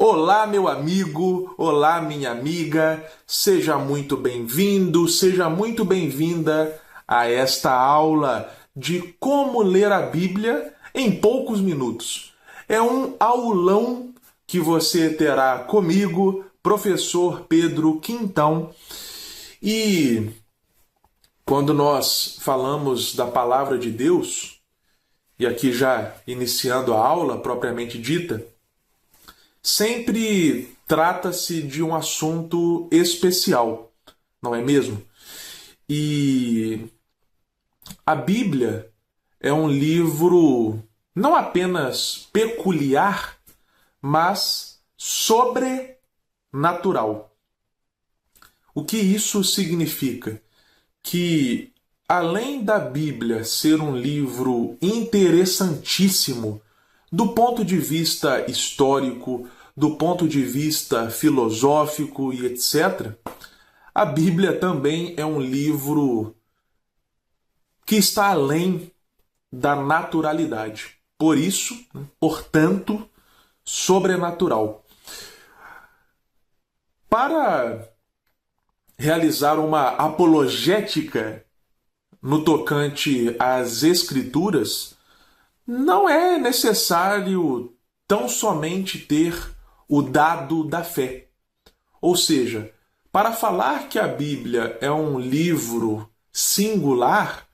Olá, meu amigo, olá, minha amiga, seja muito bem-vindo, seja muito bem-vinda a esta aula de como ler a Bíblia em poucos minutos. É um aulão que você terá comigo, professor Pedro Quintão, e quando nós falamos da palavra de Deus, e aqui já iniciando a aula propriamente dita, sempre trata-se de um assunto especial, não é mesmo? E a Bíblia é um livro não apenas peculiar, mas sobrenatural. O que isso significa? Que além da Bíblia ser um livro interessantíssimo do ponto de vista histórico, do ponto de vista filosófico e etc., a Bíblia também é um livro que está além da naturalidade. Por isso, portanto, sobrenatural. Para realizar uma apologética no tocante às Escrituras, não é necessário tão somente ter o dado da fé. Ou seja, para falar que a Bíblia é um livro singular,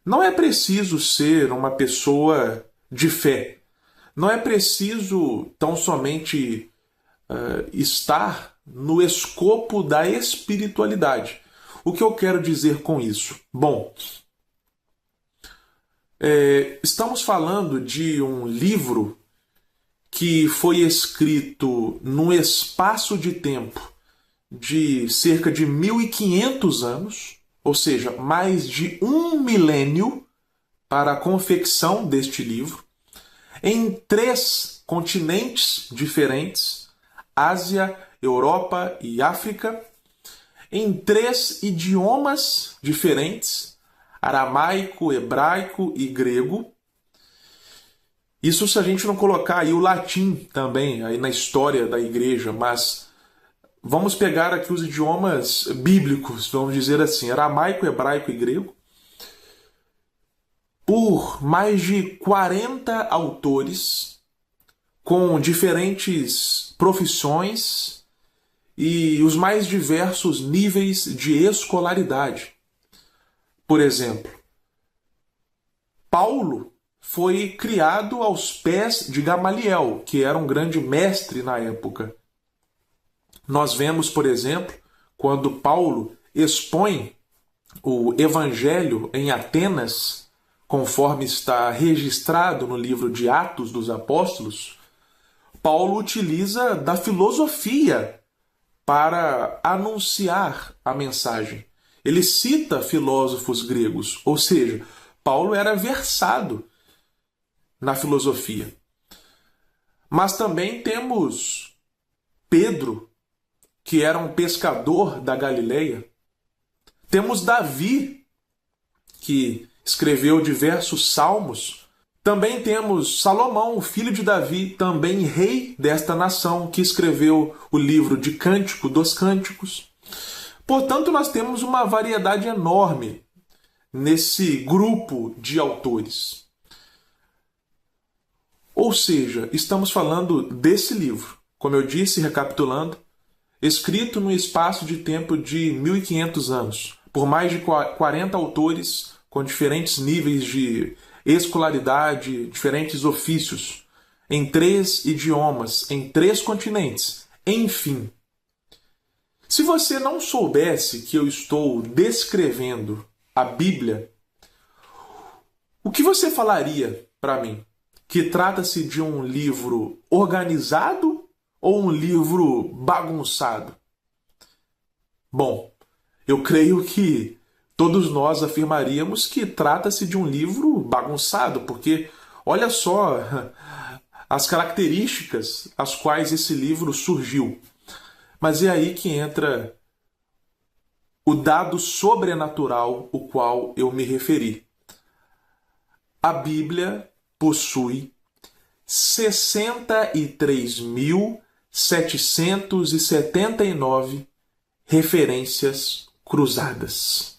não é preciso ser uma pessoa de fé. Não é preciso tão somente estar no escopo da espiritualidade. O que eu quero dizer com isso? Bom, estamos falando de um livro que foi escrito num espaço de tempo de cerca de 1500 anos, ou seja, mais de um milênio para a confecção deste livro, em 3 continentes diferentes, Ásia, Europa e África, em 3 idiomas diferentes, aramaico, hebraico e grego. Isso se a gente não colocar aí o latim também aí na história da igreja, mas vamos pegar aqui os idiomas bíblicos, vamos dizer assim, aramaico, hebraico e grego, por mais de 40 autores com diferentes profissões e os mais diversos níveis de escolaridade. Por exemplo, Paulo foi criado aos pés de Gamaliel, que era um grande mestre na época. Nós vemos, por exemplo, quando Paulo expõe o Evangelho em Atenas, conforme está registrado no livro de Atos dos Apóstolos, Paulo utiliza da filosofia para anunciar a mensagem. Ele cita filósofos gregos, ou seja, Paulo era versado na filosofia. Mas também temos Pedro, que era um pescador da Galileia. Temos Davi, que escreveu diversos salmos. Também temos Salomão, filho de Davi, também rei desta nação, que escreveu o livro de Cântico dos Cânticos. Portanto, nós temos uma variedade enorme nesse grupo de autores. Ou seja, estamos falando desse livro, como eu disse, recapitulando, escrito num espaço de tempo de 1500 anos, por mais de 40 autores com diferentes níveis de escolaridade, diferentes ofícios, em 3 idiomas, em 3 continentes, enfim. Se você não soubesse que eu estou descrevendo a Bíblia, o que você falaria para mim? Que trata-se de um livro organizado ou um livro bagunçado? Bom, eu creio que todos nós afirmaríamos que trata-se de um livro bagunçado, porque olha só as características às quais esse livro surgiu. Mas é aí que entra o dado sobrenatural ao qual eu me referi. A Bíblia possui 63.000 63.779 referências cruzadas.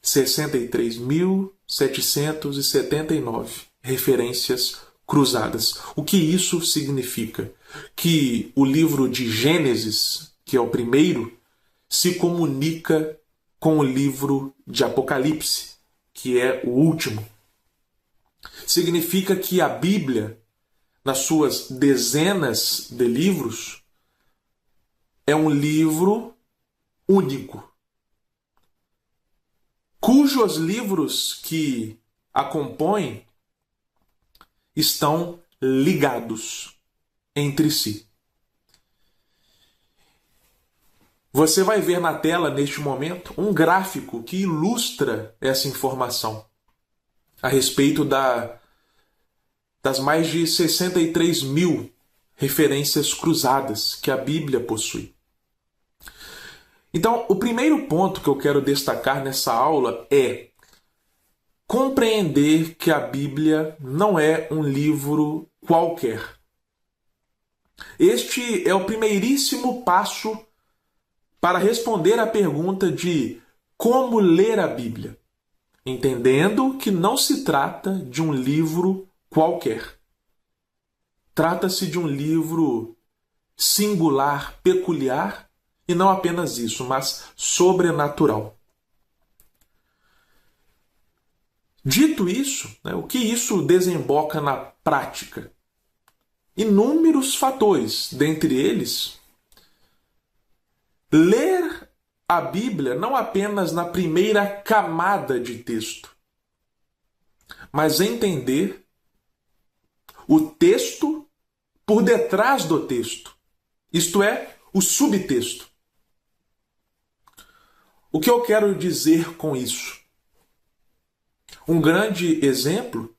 63.779 referências cruzadas. O que isso significa? Que o livro de Gênesis, que é o primeiro, se comunica com o livro de Apocalipse, que é o último. Significa que a Bíblia, nas suas dezenas de livros, é um livro único, cujos livros que a compõem estão ligados entre si. Você vai ver na tela, neste momento, um gráfico que ilustra essa informação a respeito das mais de 63 mil referências cruzadas que a Bíblia possui. Então, o primeiro ponto que eu quero destacar nessa aula é compreender que a Bíblia não é um livro qualquer. Este é o primeiríssimo passo para responder à pergunta de como ler a Bíblia, entendendo que não se trata de um livro qualquer. Trata-se de um livro singular, peculiar, e não apenas isso, mas sobrenatural. Dito isso, o que isso desemboca na prática? Inúmeros fatores, dentre eles, ler a Bíblia não apenas na primeira camada de texto, mas entender o texto por detrás do texto, isto é, o subtexto. O que eu quero dizer com isso? Um grande exemplo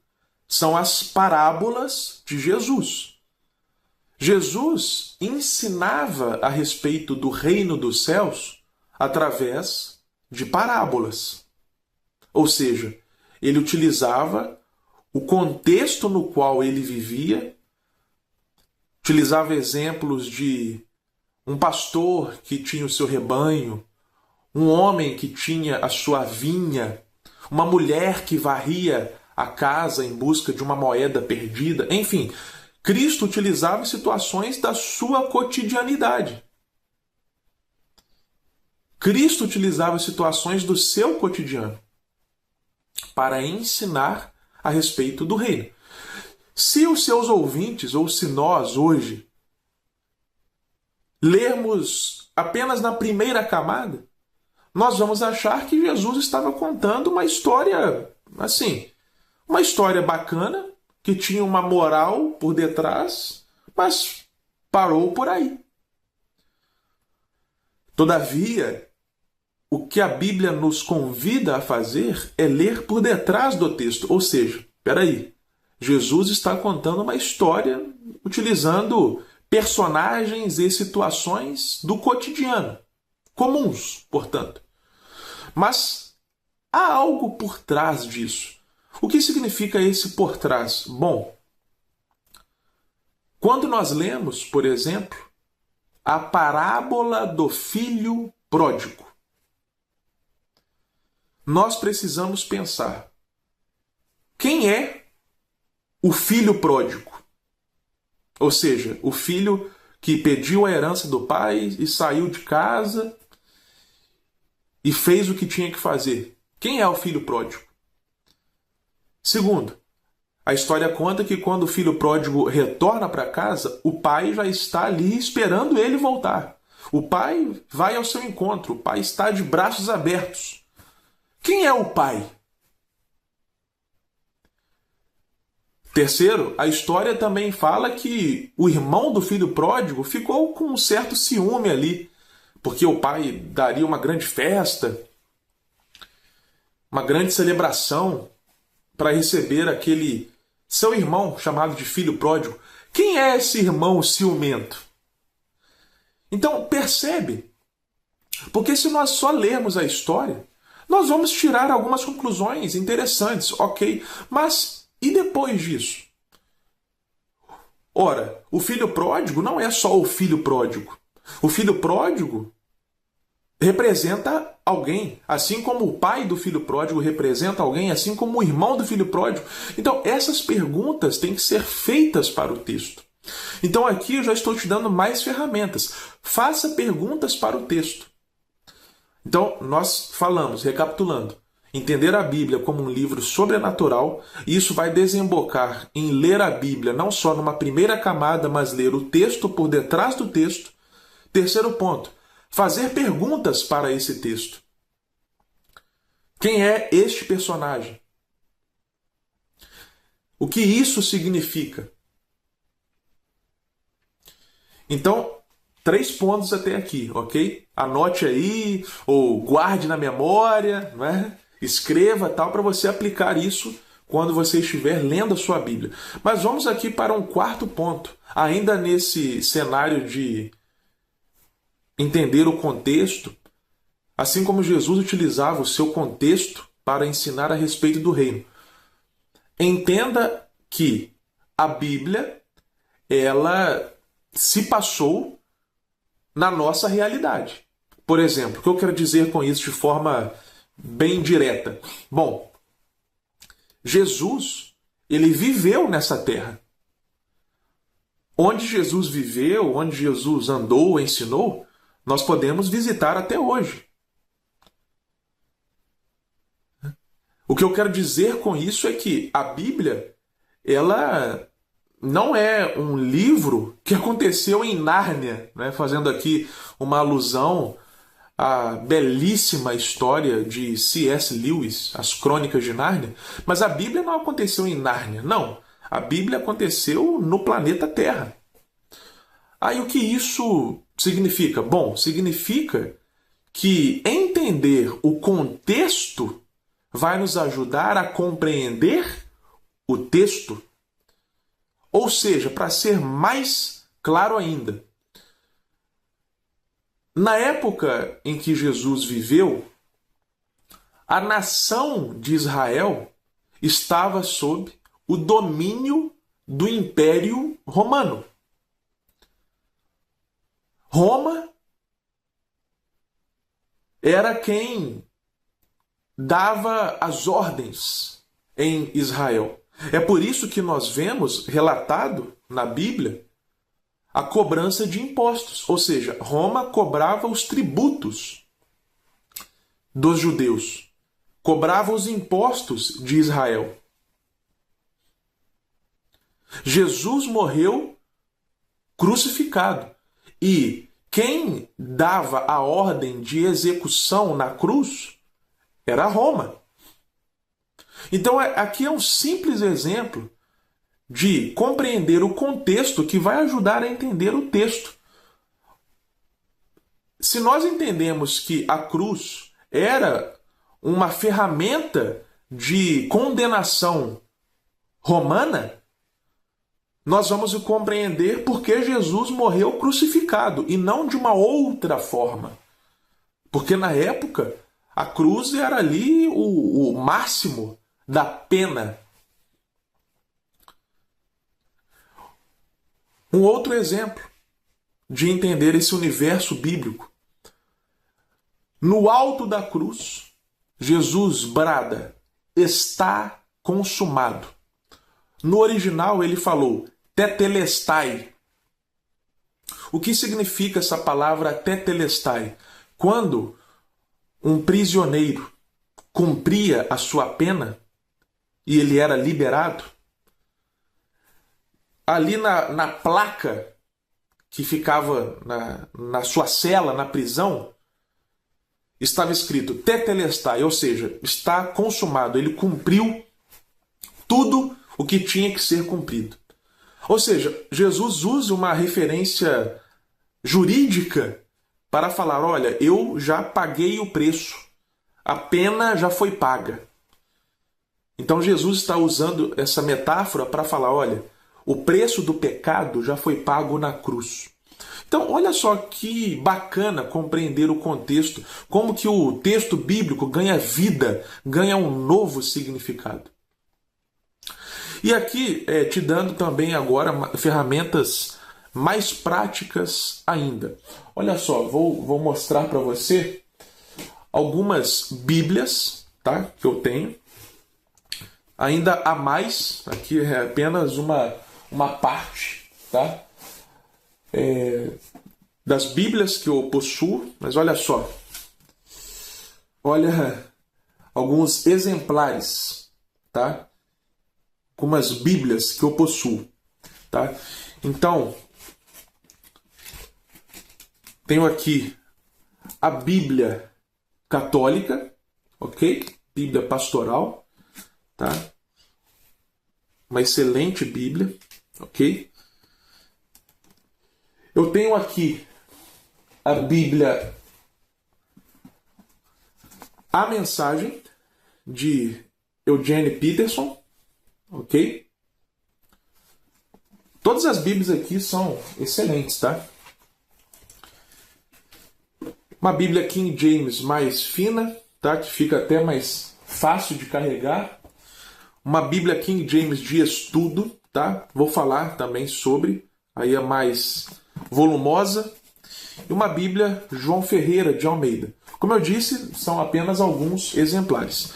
são as parábolas de Jesus. Jesus ensinava a respeito do reino dos céus através de parábolas. Ou seja, ele utilizava o contexto no qual ele vivia, utilizava exemplos de um pastor que tinha o seu rebanho, um homem que tinha a sua vinha, uma mulher que varria a casa em busca de uma moeda perdida. Enfim, Cristo utilizava situações da sua cotidianidade. Cristo utilizava situações do seu cotidiano para ensinar a respeito do reino. Se os seus ouvintes, ou se nós hoje, lermos apenas na primeira camada, nós vamos achar que Jesus estava contando uma história, assim, uma história bacana, que tinha uma moral por detrás, mas parou por aí. Todavia, o que a Bíblia nos convida a fazer é ler por detrás do texto. Ou seja, Jesus está contando uma história utilizando personagens e situações do cotidiano, comuns, portanto. Mas há algo por trás disso. O que significa esse por trás? Bom, quando nós lemos, por exemplo, a parábola do filho pródigo, nós precisamos pensar: quem é o filho pródigo? Ou seja, o filho que pediu a herança do pai e saiu de casa e fez o que tinha que fazer. Quem é o filho pródigo? Segundo, a história conta que quando o filho pródigo retorna para casa, o pai já está ali esperando ele voltar. O pai vai ao seu encontro, o pai está de braços abertos. Quem é o pai? Terceiro, a história também fala que o irmão do filho pródigo ficou com um certo ciúme ali, porque o pai daria uma grande festa, uma grande celebração para receber aquele seu irmão chamado de filho pródigo. Quem é esse irmão ciumento? Então, percebe? Porque se nós só lermos a história, nós vamos tirar algumas conclusões interessantes, ok? Mas e depois disso? Ora, o filho pródigo não é só o filho pródigo. O filho pródigo representa alguém, assim como o pai do filho pródigo representa alguém, assim como o irmão do filho pródigo. Então, essas perguntas têm que ser feitas para o texto. Então, aqui eu já estou te dando mais ferramentas. Faça perguntas para o texto. Então, nós falamos, recapitulando, entender a Bíblia como um livro sobrenatural, e isso vai desembocar em ler a Bíblia não só numa primeira camada, mas ler o texto por detrás do texto. Terceiro ponto, fazer perguntas para esse texto. Quem é este personagem? O que isso significa? Então, 3 pontos até aqui, ok? Anote aí, ou guarde na memória, não é? Escreva tal, para você aplicar isso quando você estiver lendo a sua Bíblia. Mas vamos aqui para um quarto ponto, ainda nesse cenário de entender o contexto, assim como Jesus utilizava o seu contexto para ensinar a respeito do reino. Entenda que a Bíblia, ela se passou na nossa realidade. Por exemplo, o que eu quero dizer com isso de forma bem direta? Bom, Jesus, ele viveu nessa terra. Onde Jesus viveu, onde Jesus andou, ensinou, nós podemos visitar até hoje. O que eu quero dizer com isso é que a Bíblia, ela não é um livro que aconteceu em Nárnia, né? Fazendo aqui uma alusão à belíssima história de C.S. Lewis, As Crônicas de Nárnia, mas a Bíblia não aconteceu em Nárnia, não. A Bíblia aconteceu no planeta Terra. Aí o que isso significa? Bom, significa que entender o contexto vai nos ajudar a compreender o texto. Ou seja, para ser mais claro ainda, na época em que Jesus viveu, a nação de Israel estava sob o domínio do Império Romano. Roma era quem dava as ordens em Israel. É por isso que nós vemos relatado na Bíblia a cobrança de impostos. Ou seja, Roma cobrava os tributos dos judeus, cobrava os impostos de Israel. Jesus morreu crucificado e quem dava a ordem de execução na cruz era Roma. Então, aqui é um simples exemplo de compreender o contexto que vai ajudar a entender o texto. Se nós entendemos que a cruz era uma ferramenta de condenação romana, nós vamos compreender por que Jesus morreu crucificado e não de uma outra forma. Porque na época, a cruz era ali o máximo da pena. Um outro exemplo de entender esse universo bíblico. No alto da cruz, Jesus brada, está consumado. No original ele falou, tetelestai. O que significa essa palavra tetelestai? Quando um prisioneiro cumpria a sua pena e ele era liberado, ali na placa que ficava na sua cela, na prisão, estava escrito tetelestai, ou seja, está consumado. Ele cumpriu tudo o que tinha que ser cumprido. Ou seja, Jesus usa uma referência jurídica para falar, olha, eu já paguei o preço, a pena já foi paga. Então Jesus está usando essa metáfora para falar, olha, o preço do pecado já foi pago na cruz. Então, olha só que bacana compreender o contexto, como que o texto bíblico ganha vida, ganha um novo significado. E aqui te dando também agora ferramentas mais práticas ainda. Olha só, vou mostrar para você algumas Bíblias, tá, que eu tenho. Ainda há mais, aqui é apenas uma parte, tá, das Bíblias que eu possuo, mas olha só. Olha alguns exemplares, tá? Algumas Bíblias que eu possuo, tá? Então, tenho aqui a Bíblia católica, ok? Bíblia pastoral, tá? Uma excelente Bíblia, ok? Eu tenho aqui a Bíblia A Mensagem, de Eugene Peterson, ok? Todas as Bíblias aqui são excelentes, tá? Uma Bíblia King James mais fina, tá? Que fica até mais fácil de carregar. Uma Bíblia King James de estudo, tá? Vou falar também sobre, aí é mais volumosa. E uma Bíblia João Ferreira de Almeida. Como eu disse, são apenas alguns exemplares.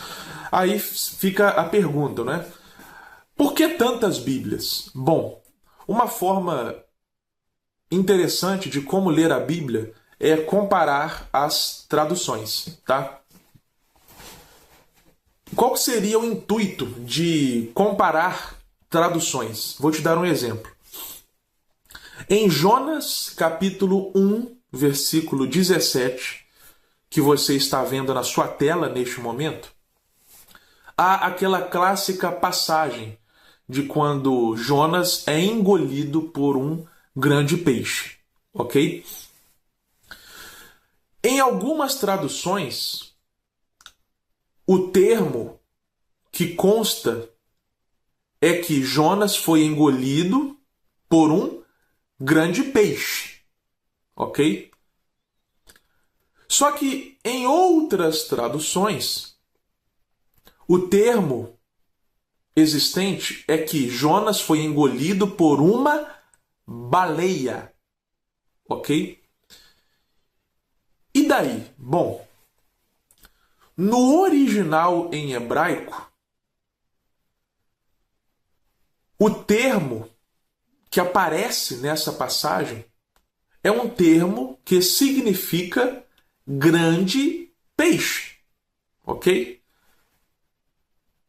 Aí fica a pergunta, né? Por que tantas Bíblias? Bom, uma forma interessante de como ler a Bíblia é comparar as traduções, tá? Qual seria o intuito de comparar traduções? Vou te dar um exemplo. Em Jonas, capítulo 1, versículo 17, que você está vendo na sua tela neste momento, há aquela clássica passagem de quando Jonas é engolido por um grande peixe, ok? Em algumas traduções, o termo que consta é que Jonas foi engolido por um grande peixe, ok? Só que em outras traduções, o termo existente é que Jonas foi engolido por uma baleia, ok? E daí? Bom, no original em hebraico, o termo que aparece nessa passagem é um termo que significa grande peixe, ok?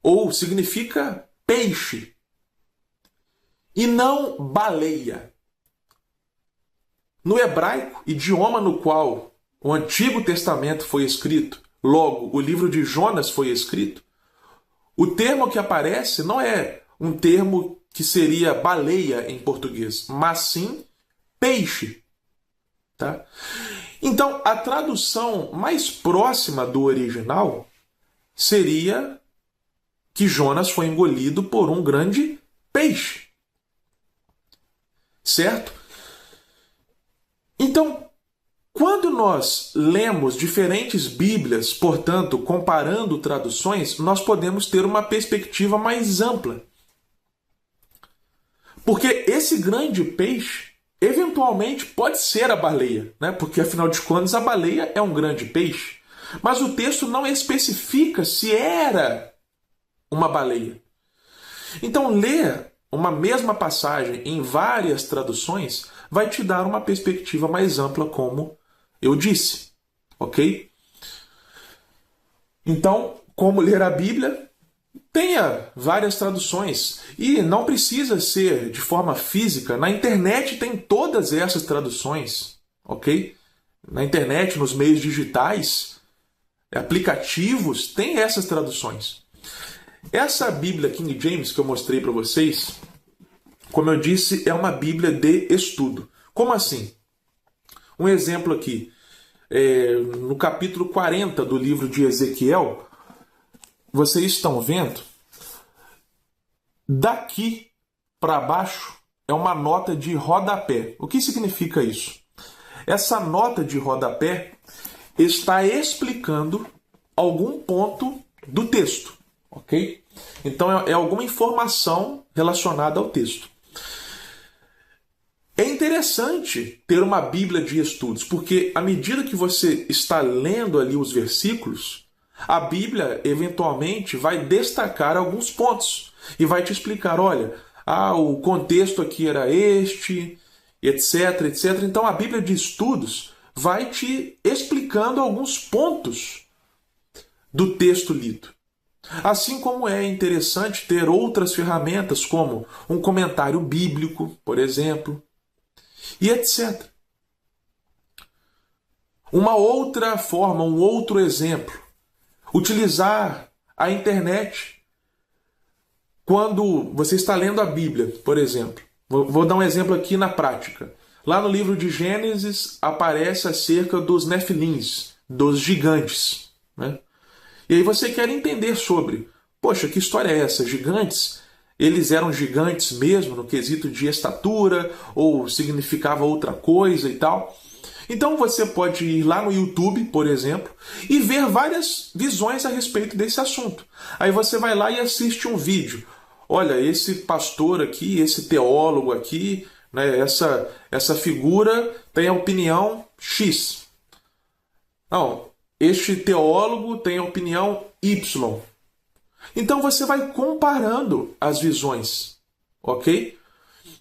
Ou significa peixe, e não baleia. No hebraico, idioma no qual o Antigo Testamento foi escrito, logo o livro de Jonas foi escrito, o termo que aparece não é um termo que seria baleia em português, mas sim peixe. Tá? Então, a tradução mais próxima do original seria que Jonas foi engolido por um grande peixe. Certo? Então, quando nós lemos diferentes Bíblias, portanto, comparando traduções, nós podemos ter uma perspectiva mais ampla. Porque esse grande peixe, eventualmente, pode ser a baleia, né? Porque, afinal de contas, a baleia é um grande peixe. Mas o texto não especifica se era uma baleia. Então, ler uma mesma passagem em várias traduções vai te dar uma perspectiva mais ampla, como eu disse, ok? Então, como ler a Bíblia? Tenha várias traduções e não precisa ser de forma física. Na internet tem todas essas traduções, ok? Na internet, nos meios digitais, aplicativos, tem essas traduções. Essa Bíblia King James que eu mostrei para vocês, como eu disse, é uma Bíblia de estudo. Como assim? Um exemplo aqui. No capítulo 40 do livro de Ezequiel, vocês estão vendo, daqui para baixo é uma nota de rodapé. O que significa isso? Essa nota de rodapé está explicando algum ponto do texto, ok? Então é alguma informação relacionada ao texto. É interessante ter uma Bíblia de estudos, porque à medida que você está lendo ali os versículos, a Bíblia eventualmente vai destacar alguns pontos e vai te explicar, olha, o contexto aqui era este, etc, etc. Então a Bíblia de estudos vai te explicando alguns pontos do texto lido. Assim como é interessante ter outras ferramentas, como um comentário bíblico, por exemplo, e etc. Uma outra forma, um outro exemplo, utilizar a internet quando você está lendo a Bíblia, por exemplo. Vou dar um exemplo aqui na prática. Lá no livro de Gênesis aparece acerca dos nefilins, dos gigantes, né? E aí você quer entender sobre, poxa, que história é essa? Gigantes? Eles eram gigantes mesmo no quesito de estatura ou significava outra coisa e tal? Então você pode ir lá no YouTube, por exemplo, e ver várias visões a respeito desse assunto. Aí você vai lá e assiste um vídeo. Olha, esse pastor aqui, esse teólogo aqui, né, essa figura tem a opinião X. Não, este teólogo tem a opinião Y. Então você vai comparando as visões, ok?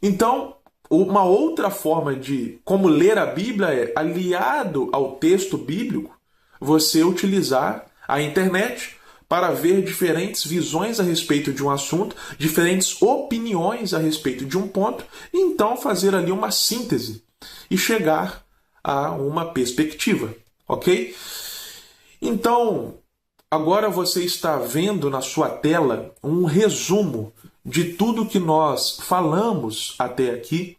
Então, uma outra forma de como ler a Bíblia é, aliado ao texto bíblico, você utilizar a internet para ver diferentes visões a respeito de um assunto, diferentes opiniões a respeito de um ponto, e então fazer ali uma síntese e chegar a uma perspectiva, ok? Então, agora você está vendo na sua tela um resumo de tudo que nós falamos até aqui,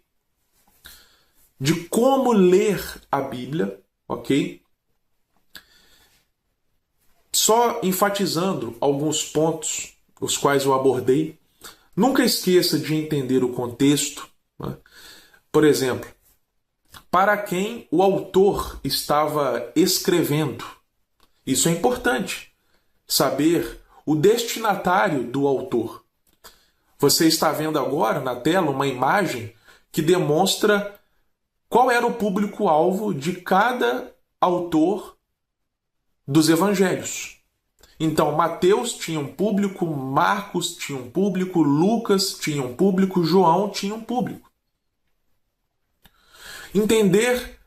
de como ler a Bíblia, ok? Só enfatizando alguns pontos, os quais eu abordei. Nunca esqueça de entender o contexto, né? Por exemplo, para quem o autor estava escrevendo. Isso é importante, saber o destinatário do autor. Você está vendo agora na tela uma imagem que demonstra qual era o público-alvo de cada autor dos evangelhos. Então, Mateus tinha um público, Marcos tinha um público, Lucas tinha um público, João tinha um público. Entender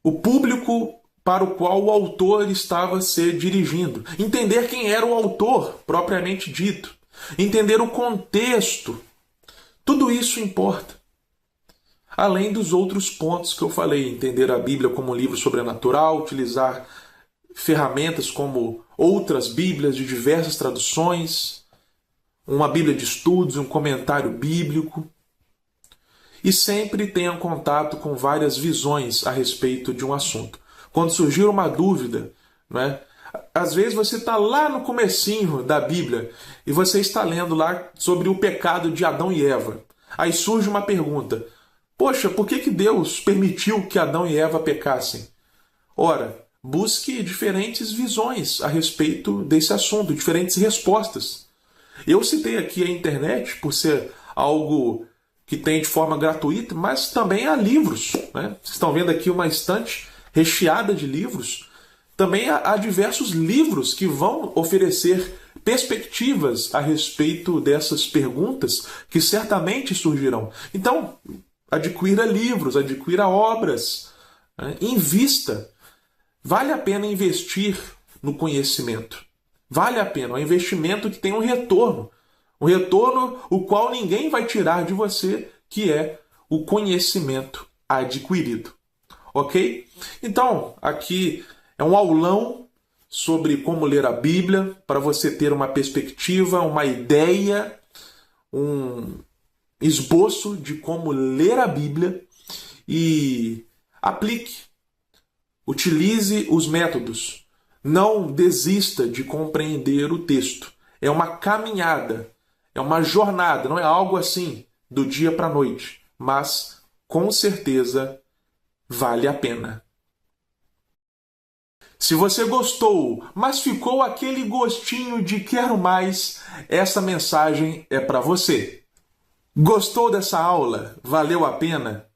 o público para o qual o autor estava se dirigindo. Entender quem era o autor, propriamente dito. Entender o contexto. Tudo isso importa. Além dos outros pontos que eu falei. Entender a Bíblia como um livro sobrenatural, utilizar ferramentas como outras Bíblias de diversas traduções, uma Bíblia de estudos, um comentário bíblico. E sempre tenham contato com várias visões a respeito de um assunto. Quando surgir uma dúvida, né? Às vezes você está lá no comecinho da Bíblia e você está lendo lá sobre o pecado de Adão e Eva. Aí surge uma pergunta. Poxa, por que Deus permitiu que Adão e Eva pecassem? Ora, busque diferentes visões a respeito desse assunto, diferentes respostas. Eu citei aqui a internet por ser algo que tem de forma gratuita, mas também há livros, né? Vocês estão vendo aqui uma estante recheada de livros. Também há diversos livros que vão oferecer perspectivas a respeito dessas perguntas que certamente surgirão. Então, adquira livros, adquira obras, né? Invista. Vale a pena investir no conhecimento. Vale a pena. É um investimento que tem um retorno. Um retorno o qual ninguém vai tirar de você, que é o conhecimento adquirido. Ok? Então, aqui é um aulão sobre como ler a Bíblia, para você ter uma perspectiva, uma ideia, um esboço de como ler a Bíblia e aplique. Utilize os métodos. Não desista de compreender o texto. É uma caminhada, é uma jornada, não é algo assim do dia para a noite, mas com certeza vale a pena. Se você gostou, mas ficou aquele gostinho de quero mais, essa mensagem é para você. Gostou dessa aula? Valeu a pena?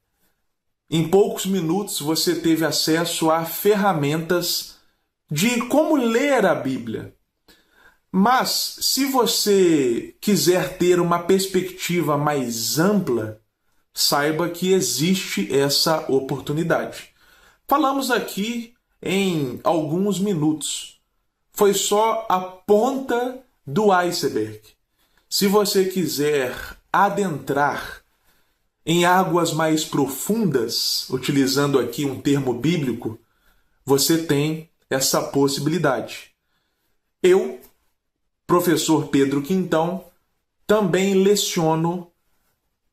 Em poucos minutos você teve acesso a ferramentas de como ler a Bíblia. Mas, se você quiser ter uma perspectiva mais ampla, saiba que existe essa oportunidade. Falamos aqui em alguns minutos. Foi só a ponta do iceberg. Se você quiser adentrar em águas mais profundas, utilizando aqui um termo bíblico, você tem essa possibilidade. Eu, professor Pedro Quintão, também leciono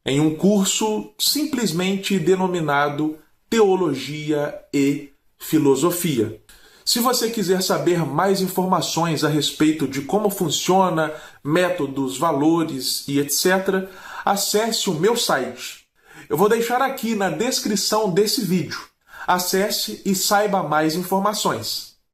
em um curso simplesmente denominado Teologia e Filosofia. Se você quiser saber mais informações a respeito de como funciona, métodos, valores e etc., acesse o meu site. Eu vou deixar aqui na descrição desse vídeo. Acesse e saiba mais informações.